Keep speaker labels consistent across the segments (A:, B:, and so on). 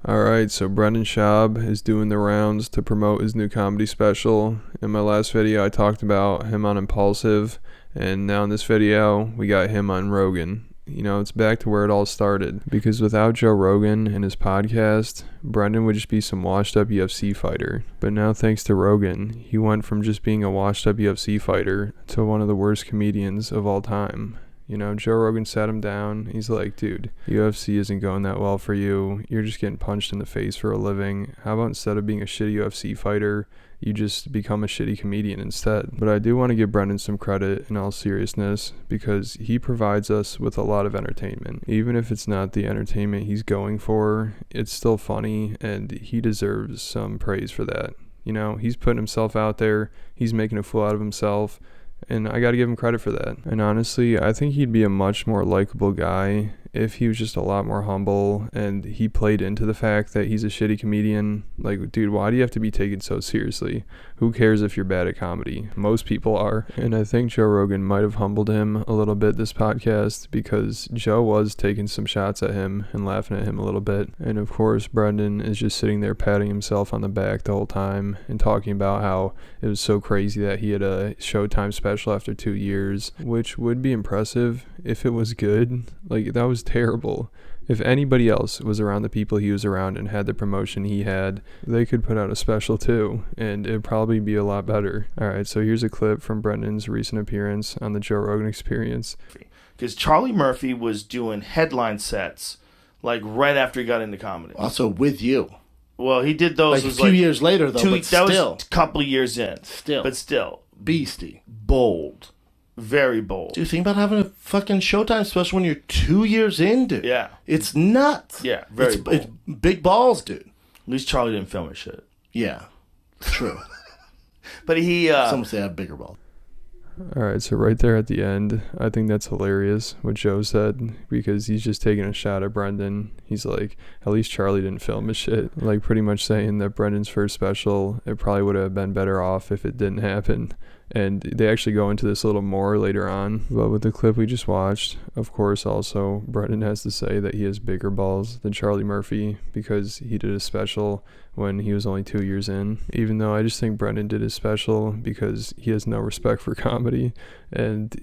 A: Alright, so Brendan Schaub is doing the rounds to promote his new comedy special. In my last video, I talked about him on Impulsive, and now in this video, we got him on Rogan. You know, it's back to where it all started, because without Joe Rogan and his podcast, Brendan would just be some washed up UFC fighter. But now thanks to Rogan, he went from just being a washed up UFC fighter to one of the worst comedians of all time. You know, Joe Rogan sat him down. He's like, dude, UFC isn't going that well for you. You're just getting punched in the face for a living. How about instead of being a shitty UFC fighter, you just become a shitty comedian instead? But I do want to give Brendan some credit in all seriousness, because he provides us with a lot of entertainment. Even if it's not the entertainment he's going for, it's still funny, and he deserves some praise for that. You know, he's putting himself out there. He's making a fool out of himself. And I gotta give him credit for that. And honestly, I think he'd be a much more likable guy if he was just a lot more humble and he played into the fact that he's a shitty comedian. Like, dude, why do you have to be taken so seriously? Who cares if you're bad at comedy? Most people are. And I think Joe Rogan might have humbled him a little bit this podcast, because Joe was taking some shots at him and laughing at him a little bit. And of course, Brendan is just sitting there patting himself on the back the whole time and talking about how it was so crazy that he had a Showtime special after 2 years, which would be impressive if it was good. Like, that was terrible. If anybody else was around the people he was around and had the promotion he had, they could put out a special too, and it'd probably be a lot better. Alright, so here's a clip from Brendan's recent appearance on the Joe Rogan Experience.
B: Because Charlie Murphy was doing headline sets like right after he got into comedy.
C: Also with you.
B: Well, he did those
C: Like a few years later, though, but
B: that
C: still.
B: was a couple of years in.
C: Still.
B: But still.
C: Beastie.
B: Bold. Very bold.
C: Dude, think about having a fucking Showtime special when you're 2 years in, dude.
B: Yeah.
C: It's nuts.
B: Yeah, very bold.
C: It's big balls, dude.
B: At least Charlie didn't film his shit.
C: Yeah. True.
B: But he...
C: Some say I have bigger balls.
A: Alright, so right there at the end, I think that's hilarious what Joe said, because he's just taking a shot at Brendan. He's like, at least Charlie didn't film his shit. Like, pretty much saying that Brendan's first special, it probably would have been better off if it didn't happen. And they actually go into this a little more later on. But with the clip we just watched, of course, also, Brendan has to say that he has bigger balls than Charlie Murphy, because he did a special when he was only 2 years in. Even though I just think Brendan did his special because he has no respect for comedy. And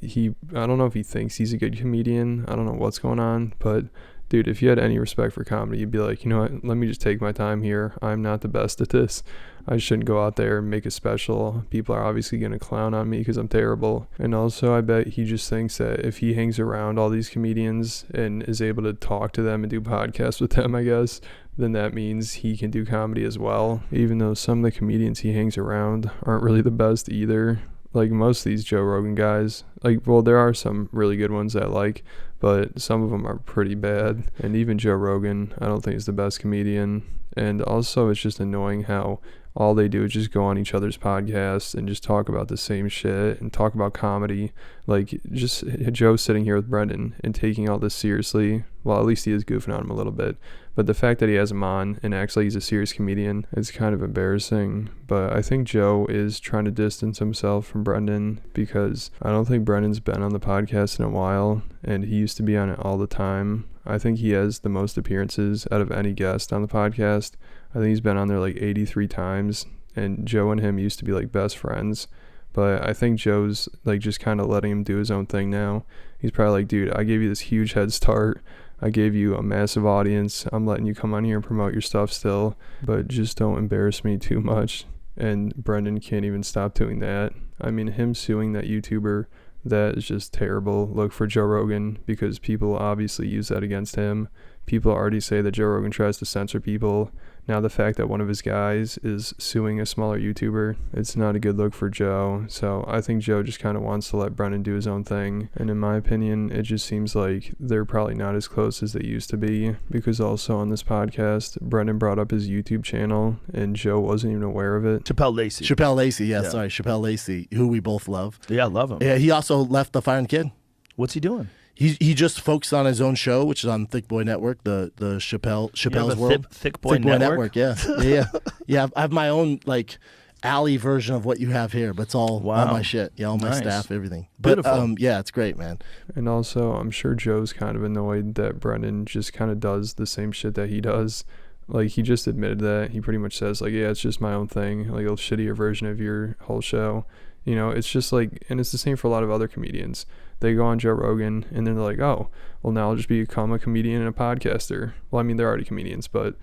A: I don't know if he thinks he's a good comedian. I don't know what's going on, but dude, if you had any respect for comedy, you'd be like, you know what, let me just take my time here. I'm not the best at this. I shouldn't go out there and make a special. People are obviously going to clown on me because I'm terrible. And also, I bet he just thinks that if he hangs around all these comedians and is able to talk to them and do podcasts with them, I guess, then that means he can do comedy as well. Even though some of the comedians he hangs around aren't really the best either. Like, most of these Joe Rogan guys, like, well, there are some really good ones that I like, but some of them are pretty bad. And even Joe Rogan, I don't think is the best comedian. And also, it's just annoying how all they do is just go on each other's podcasts and just talk about the same shit and talk about comedy. Like, just Joe sitting here with Brendan and taking all this seriously. Well, at least he is goofing on him a little bit. But the fact that he has him on and acts like he's a serious comedian, it's kind of embarrassing. But I think Joe is trying to distance himself from Brendan, because I don't think Brendan's been on the podcast in a while, and he used to be on it all the time. I think he has the most appearances out of any guest on the podcast. I think he's been on there like 83 times, and Joe and him used to be like best friends. But I think Joe's like just kind of letting him do his own thing now. He's probably like, dude, I gave you this huge head start. I gave you a massive audience. I'm letting you come on here and promote your stuff still, but just don't embarrass me too much. And Brendan can't even stop doing that. I mean, him suing that YouTuber, that is just terrible. Look for Joe Rogan, because people obviously use that against him. People already say that Joe Rogan tries to censor people. Now the fact that one of his guys is suing a smaller YouTuber, it's not a good look for Joe. So I think Joe just kind of wants to let Brendan do his own thing. And in my opinion, it just seems like they're probably not as close as they used to be. Because also on this podcast, Brendan brought up his YouTube channel and Joe wasn't even aware of it.
B: Chappelle Lacey.
C: Chappelle Lacey, who we both love.
B: Yeah, I love him.
C: Yeah, he also left the Fire and Kid.
B: What's he doing?
C: He just focused on his own show, which is on Thick Boy Network, the Chappelle's World.
B: Thick Boy Network?
C: Yeah. I have my own like alley version of what you have here, but it's all my shit. Yeah, all my staff, everything. But
B: beautiful.
C: yeah, it's great, man.
A: And also, I'm sure Joe's kind of annoyed that Brendan just kind of does the same shit that he does. Like, he just admitted that. He pretty much says, like, yeah, it's just my own thing, like a shittier version of your whole show. You know, it's just like, and it's the same for a lot of other comedians. They go on Joe Rogan and then they're like, oh, well, now I'll just become a comedian and a podcaster. Well, I mean, they're already comedians, but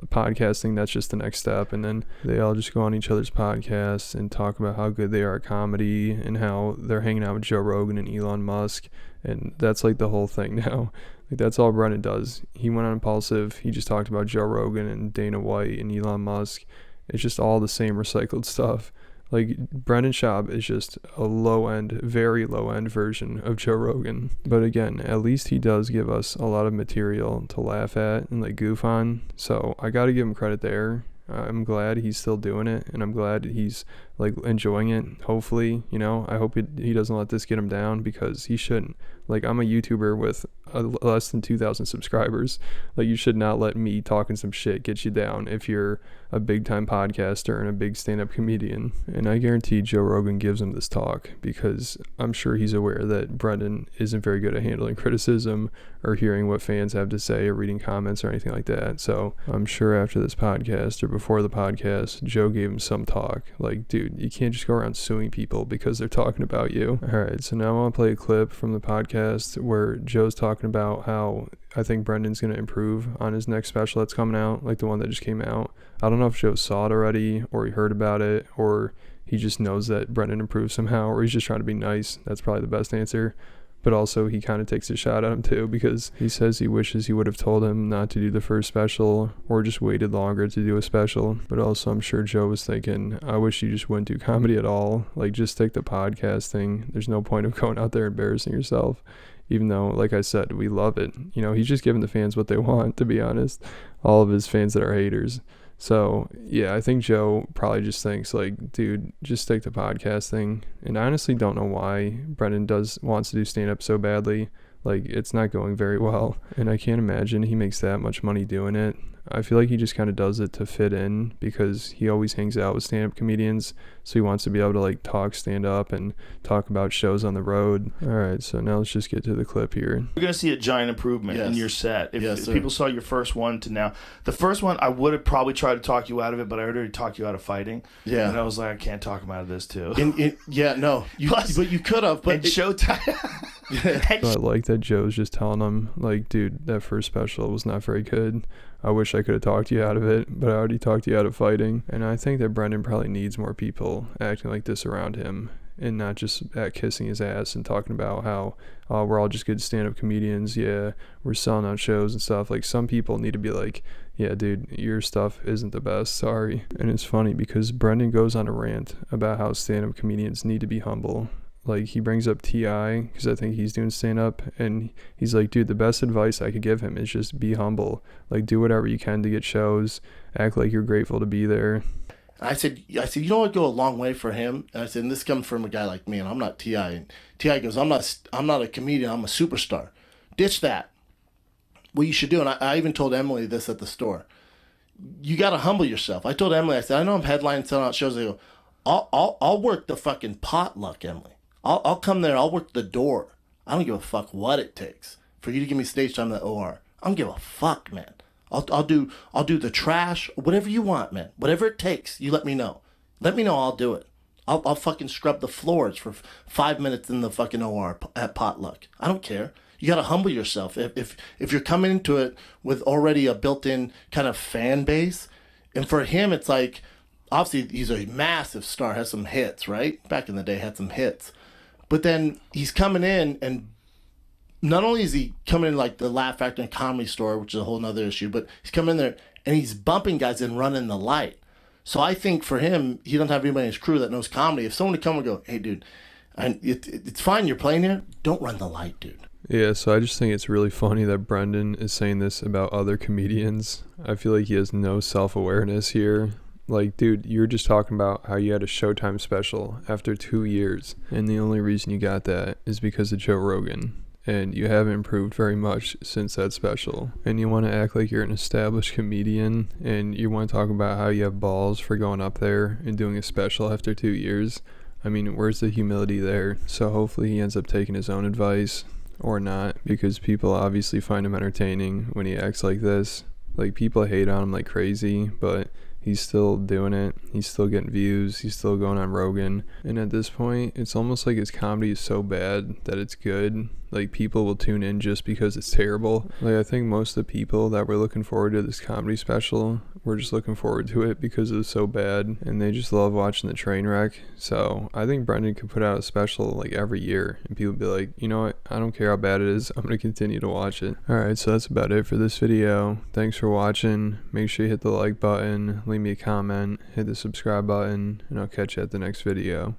A: podcasting, that's just the next step. And then they all just go on each other's podcasts and talk about how good they are at comedy and how they're hanging out with Joe Rogan and Elon Musk. And that's like the whole thing now. Like, that's all Brennan does. He went on Impulsive. He just talked about Joe Rogan and Dana White and Elon Musk. It's just all the same recycled stuff. Like, Brendan Schaub is just a low-end, very low-end version of Joe Rogan. But again, at least he does give us a lot of material to laugh at and like goof on. So I got to give him credit there. I'm glad he's still doing it, and I'm glad he's like enjoying it. Hopefully, you know, I hope he doesn't let this get him down, because he shouldn't. Like, I'm a YouTuber with less than 2,000 subscribers. Like, you should not let me talking some shit get you down if you're a big time podcaster and a big stand-up comedian. And I guarantee Joe Rogan gives him this talk, because I'm sure he's aware that Brendan isn't very good at handling criticism or hearing what fans have to say or reading comments or anything like that. So I'm sure after this podcast or before the podcast, Joe gave him some talk. Like, dude, you can't just go around suing people because they're talking about you. All right, so now I want to play a clip from the podcast where Joe's talking about how I think Brendan's going to improve on his next special that's coming out, like the one that just came out. I don't know if Joe saw it already, or he heard about it, or he just knows that Brendan improved somehow, or he's just trying to be nice. That's probably the best answer. But also, he kind of takes a shot at him too, because he says he wishes he would have told him not to do the first special or just waited longer to do a special. But also, I'm sure Joe was thinking, I wish you just wouldn't do comedy at all. Like, just stick to podcasting. There's no point of going out there embarrassing yourself. Even though, like I said, we love it. You know, he's just giving the fans what they want, to be honest. All of his fans that are haters. So, yeah, I think Joe probably just thinks, like, dude, just stick to podcasting. And I honestly don't know why Brendan wants to do stand-up so badly. Like, it's not going very well. And I can't imagine he makes that much money doing it. I feel like he just kind of does it to fit in, because he always hangs out with stand-up comedians. So he wants to be able to, like, talk stand-up and talk about shows on the road. All right, so now let's just get to the clip here.
B: You're going to see a giant improvement in your set. If people saw your first one to now. The first one, I would have probably tried to talk you out of it, but I already talked you out of fighting. Yeah. And I was like, I can't talk him out of this, too.
C: But you could have. But
B: Showtime.
A: So I like that Joe's just telling him, like, dude, that first special was not very good. I wish I could have talked you out of it, but I already talked you out of fighting. And I think that Brendan probably needs more people acting like this around him, and not just at kissing his ass and talking about how we're all just good stand-up comedians. Yeah, we're selling out shows and stuff. Like, some people need to be like, yeah, dude, your stuff isn't the best. Sorry. And it's funny because Brendan goes on a rant about how stand-up comedians need to be humble. Like, he brings up T.I. because I think he's doing stand-up, and he's like, dude, the best advice I could give him is just be humble. Like, do whatever you can to get shows. Act like you're grateful to be there.
C: I said, you know what would go a long way for him? And I said, and this comes from a guy like me, and I'm not T.I. And T.I. goes, I'm not a comedian, I'm a superstar. Ditch that. What you should do, and I even told Emily this at the store, you got to humble yourself. I told Emily, I said, I know I'm headlining, selling out shows. I go, I'll work the fucking potluck, Emily. I'll come there. I'll work the door. I don't give a fuck what it takes for you to give me stage time at the OR. I don't give a fuck, man. I'll do the trash, whatever you want, man. Whatever it takes, you let me know. Let me know. I'll do it. I'll fucking scrub the floors for 5 minutes in the fucking OR at potluck. I don't care. You gotta humble yourself. If you're coming into it with already a built-in kind of fan base, and for him it's like, obviously he's a massive star, has some hits, right? Back in the day, had some hits. But then he's coming in, and not only is he coming in like the Laugh Factory and Comedy Store, which is a whole nother issue, but he's coming in there and he's bumping guys and running the light. So I think for him, he doesn't have anybody in his crew that knows comedy. If someone would come and go, hey, dude, it's fine, you're playing here, don't run the light, dude.
A: Yeah, so I just think it's really funny that Brendan is saying this about other comedians. I feel like he has no self-awareness here. Like, dude, you were just talking about how you had a Showtime special after 2 years, and the only reason you got that is because of Joe Rogan, and you haven't improved very much since that special. And you want to act like you're an established comedian, and you want to talk about how you have balls for going up there and doing a special after 2 years. I mean, where's the humility there? So hopefully he ends up taking his own advice, or not, because people obviously find him entertaining when he acts like this. Like, people hate on him like crazy, but he's still doing it. He's still getting views. He's still going on Rogan. And at this point, it's almost like his comedy is so bad that it's good. Like, people will tune in just because it's terrible. Like, I think most of the people that were looking forward to this comedy special were just looking forward to it because it was so bad, and they just love watching the train wreck. So I think Brendan could put out a special like every year, and people would be like, you know what, I don't care how bad it is, I'm gonna continue to watch it. Alright, so that's about it for this video. Thanks for watching. Make sure you hit the like button, leave me a comment, hit the subscribe button, and I'll catch you at the next video.